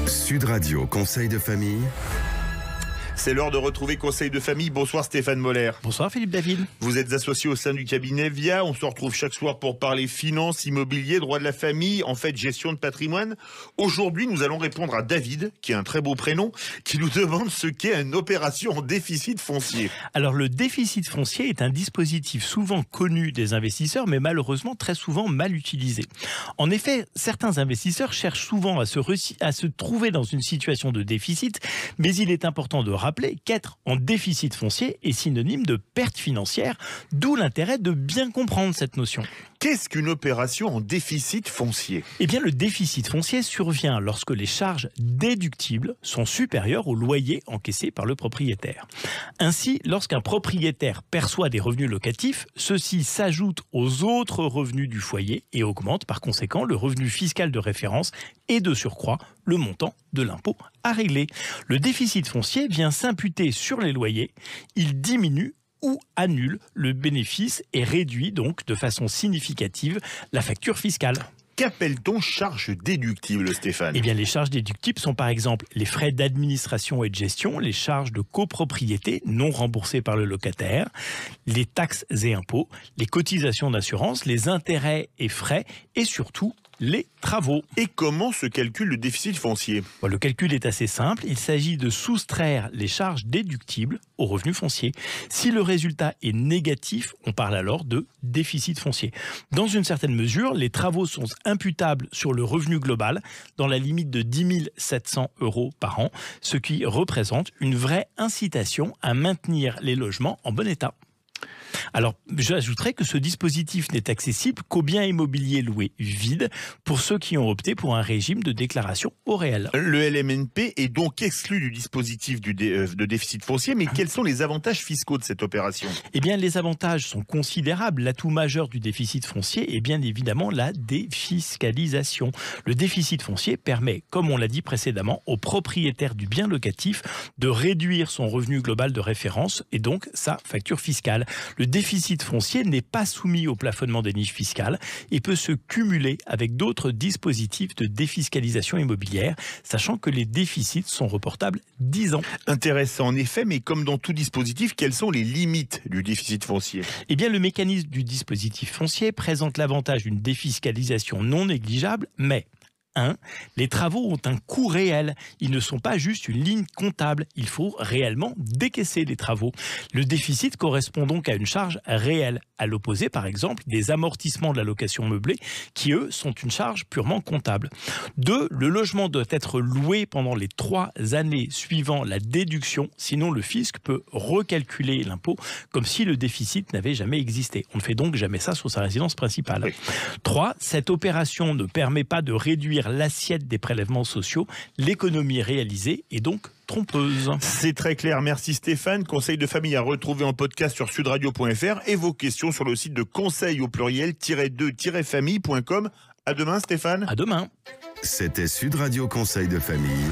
Sud Radio Conseil de famille. C'est l'heure de retrouver Conseil de famille. Bonsoir Stéphane Moller. Bonsoir Philippe David. Vous êtes associé au sein du cabinet VIA. On se retrouve chaque soir pour parler finances, immobilier, droit de la famille, en fait gestion de patrimoine. Aujourd'hui, nous allons répondre à David, qui est un très beau prénom, qui nous demande ce qu'est une opération en déficit foncier. Alors le déficit foncier est un dispositif souvent connu des investisseurs, mais malheureusement très souvent mal utilisé. En effet, certains investisseurs cherchent souvent à se trouver dans une situation de déficit, mais il est important de rappeler qu'être en déficit foncier est synonyme de perte financière, d'où l'intérêt de bien comprendre cette notion. Qu'est-ce qu'une opération en déficit foncier ? Eh bien, le déficit foncier survient lorsque les charges déductibles sont supérieures au loyer encaissé par le propriétaire. Ainsi, lorsqu'un propriétaire perçoit des revenus locatifs, ceux-ci s'ajoutent aux autres revenus du foyer et augmentent par conséquent le revenu fiscal de référence et de surcroît le montant de l'impôt à régler. Le déficit foncier vient s'imputer sur les loyers, il diminue ou annule le bénéfice et réduit donc de façon significative la facture fiscale. Qu'appelle-t-on charges déductibles, Stéphane ? Eh bien, les charges déductibles sont par exemple les frais d'administration et de gestion, les charges de copropriété non remboursées par le locataire, les taxes et impôts, les cotisations d'assurance, les intérêts et frais et surtout les travaux. Et comment se calcule le déficit foncier ? Le calcul est assez simple. Il s'agit de soustraire les charges déductibles aux revenus fonciers. Si le résultat est négatif, on parle alors de déficit foncier. Dans une certaine mesure, les travaux sont imputables sur le revenu global dans la limite de 10 700 € par an, ce qui représente une vraie incitation à maintenir les logements en bon état. Alors, j'ajouterais que ce dispositif n'est accessible qu'aux biens immobiliers loués vides pour ceux qui ont opté pour un régime de déclaration au réel. Le LMNP est donc exclu du dispositif de déficit foncier, mais quels sont les avantages fiscaux de cette opération ? Eh bien, les avantages sont considérables. L'atout majeur du déficit foncier est bien évidemment la défiscalisation. Le déficit foncier permet, comme on l'a dit précédemment, au propriétaire du bien locatif de réduire son revenu global de référence et donc sa facture fiscale. Le déficit foncier n'est pas soumis au plafonnement des niches fiscales et peut se cumuler avec d'autres dispositifs de défiscalisation immobilière, sachant que les déficits sont reportables 10 ans. Intéressant en effet, mais comme dans tout dispositif, quelles sont les limites du déficit foncier ? Eh bien, le mécanisme du dispositif foncier présente l'avantage d'une défiscalisation non négligeable, mais 1. Les travaux ont un coût réel. Ils ne sont pas juste une ligne comptable. Il faut réellement décaisser les travaux. Le déficit correspond donc à une charge réelle. À l'opposé, par exemple, des amortissements de la location meublée qui, eux, sont une charge purement comptable. 2. Le logement doit être loué pendant les 3 années suivant la déduction. Sinon, le fisc peut recalculer l'impôt comme si le déficit n'avait jamais existé. On ne fait donc jamais ça sur sa résidence principale. Oui. 3. Cette opération ne permet pas de réduire l'assiette des prélèvements sociaux, l'économie réalisée est donc trompeuse. C'est très clair, merci Stéphane. Conseil de famille à retrouver en podcast sur sudradio.fr et vos questions sur le site de conseil au pluriel-2-famille.com. À demain Stéphane. À demain. C'était Sud Radio Conseil de famille.